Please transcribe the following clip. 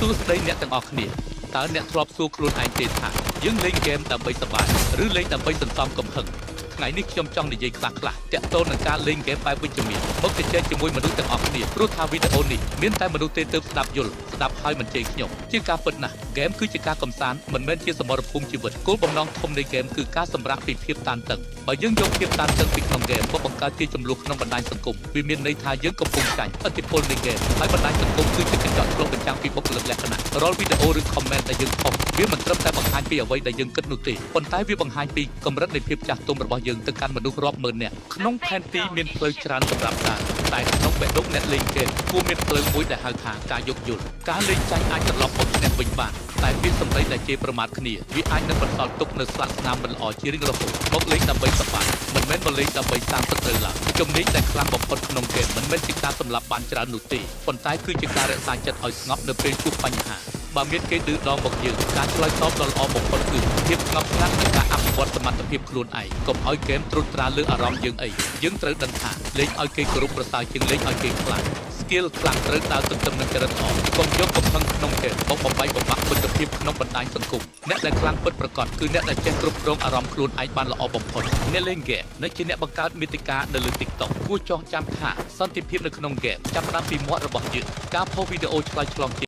សួស្តីអ្នកទាំងអស់គ្នាតើអ្នកធ្លាប់សួរខ្លួនឯងទេថាយើងលេងហ្គេមដើម្បីសប្បាយឬលេងដើម្បីសន្សំកំហឹងថ្ងៃនេះខ្ញុំចង់និយាយខ្លះៗទាក់ទងនឹងការលេងហ្គេមបែបវិជ្ជមានមកជជែកជាមួយមនុស្សទាំងអស់គ្នាព្រោះថាវីដេអូនេះមានតែមនុស្សទេទើបស្ដាប់យល់ស្ដាប់ហើយមិនជេរខ្ញុំជាការពិតណាស់ហ្គេមគឺជាការកំសាន្តមិនមែនជាសមរភូមិជីវិតគោលបំណងធំនៃហ្គេមគឺការសម្រាកពីភាពតានតឹងបើយើងយកភាពតានតឹងពីក្នុងហ្គេមមកបង្កើតជាចំនួនក្នុងបណ្ដាញសង្គមវាមានន័យថាយើងកំពុងចាញ់ឥទ្ធិពលនៃហ្គេមហើយបណ្ដាញសង្គមគឺជាកញ្ចក់ឆ្លុះបញ្ចាំងពីបុគ្គលិកលក្ខណៈរាល់វីដេអូឬ comment ដែលយើងផុសវាមិនត្រឹមតែបង្ហាញពីអ្វីដែលយើងគិតនោះទេប៉ុន្តែវាបង្ហាញពីកម្រិតនៃភាពចាស់ទុំរបស់យើងទៅកាន់មនុស្សរាប់ម៉ឺននាក់ក្នុងផែនទីមានផ្លូវច្រើនសម្រាប់ដើរតែក្នុងបេះដូងអ្នកលេងហ្គេមគួរមានផ្លូវមួយដែលហៅថាការយោគយល់ការលេងចាញ់អាចត្រឡប់មកឈ្នះវិញបានតែពាក្យសម្ដីដែលជេរប្រមាថគ្នាវាអាចនឹងបន្សល់ទុកនៅស្លាកស្នាមមិនល្អជារៀងរហូតមកលេងដើម្បីសប្បាយមិនមែនមកលេងដើម្បីសាងសត្រូវឡើយជំនាញដែលខ្លាំងបំផុតក្នុងហ្គេមមិនមែនជាការសម្លាប់បានច្រើននោះទេប៉ុន្តែគឺជាការរក្សាចិត្តឲ្យស្ងប់នៅពេលជួបបញ្ហាបើមានគេឌឺដងមកយើងការឆ្លើយតបដ៏ល្អបំផុតគឺភាពស្ងប់ស្ងាត់និងការអភិវឌ្ឍសមត្ថភាពខ្លួនឯងកុំឲ្យហ្គេមត្រួតត្រាលើអារម្មណ៍យើងអីយើងត្រូវដឹងថាលេងឲ្យគេគោរពប្រសើរជាងលេងឲ្យគេខ្លាច skill ខ្លាំងត្រូវដើរទន្ទឹមនឹងចរិតល្អកុំយកកំហឹងក្នុងហ្គេមមកបំបីបំបាក់មិត្តភាពក្នុងបណ្ដាញសង្គមអ្នកដែលខ្លាំងពិតប្រាកដគឺអ្នកដែលចេះគ្រប់គ្រងអារម្មណ៍ខ្លួនឯងបានល្អបំផុតអ្នកលេងហ្គេមនិងជាអ្នកបង្កើតមាតិកានៅលើ TikTok គួរចងចាំថាសន្តិភាពនៅក្នុងហ្គេមចាប់ផ្ដើមពីមាត់របស់យើងការផុសវីដេអូឆ្លើយឆ្លង